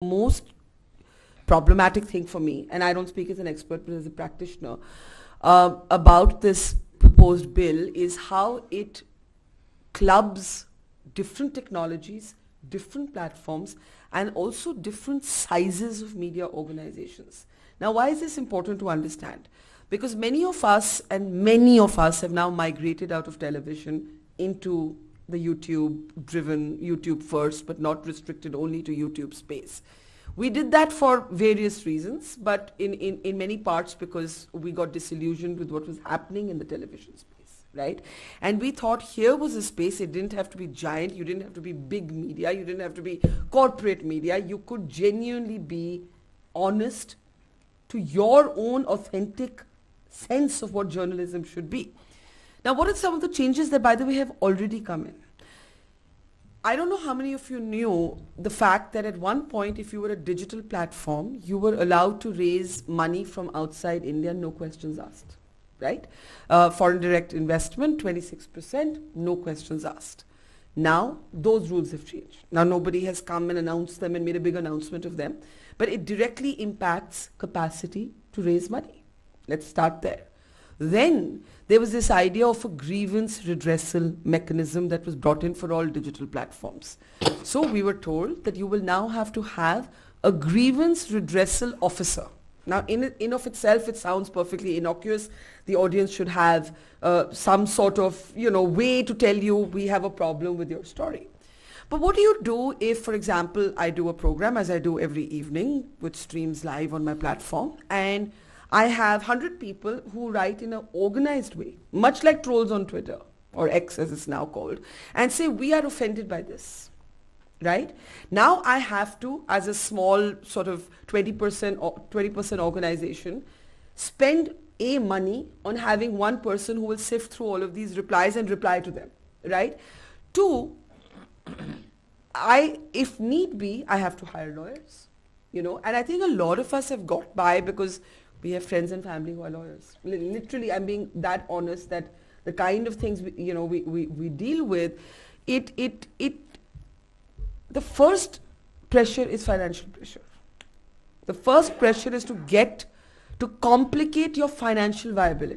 most problematic thing for me, and I don't speak as an expert but as a practitioner, about this proposed bill is how it clubs different technologies, different platforms, and also different sizes of media organizations. Now, why is this important to understand? Because many of us have now migrated out of television into the YouTube-driven, YouTube first, but not restricted only to YouTube space. We did that for various reasons, but in many parts because we got disillusioned with what was happening in the television space, right? And we thought here was a space, it didn't have to be giant, you didn't have to be big media, you didn't have to be corporate media, you could genuinely be honest to your own authentic sense of what journalism should be. Now, what are some of the changes that, by the way, have already come in? I don't know how many of you knew the fact that at one point, if you were a digital platform, you were allowed to raise money from outside India, no questions asked, right? Foreign direct investment, 26%, no questions asked. Now, those rules have changed. Now, nobody has come and announced them and made a big announcement of them, but it directly impacts capacity to raise money. Let's start there. Then there was this idea of a grievance redressal mechanism that was brought in for all digital platforms. So we were told that you will now have to have a grievance redressal officer. Now, in of itself, it sounds perfectly innocuous. The audience should have some sort of, way to tell you we have a problem with your story. But what do you do if, for example, I do a program, as I do every evening, which streams live on my platform, and I have 100 people who write in an organized way, much like trolls on Twitter, or X as it's now called, and say, we are offended by this, right? Now I have to, as a small sort of 20% organization, spend money on having one person who will sift through all of these replies and reply to them, right? Two, if need be, I have to hire lawyers, and I think a lot of us have got by because we have friends and family who are lawyers. Literally, I'm being that honest that the kind of things we deal with, the first pressure is financial pressure. The first pressure is to complicate your financial viability.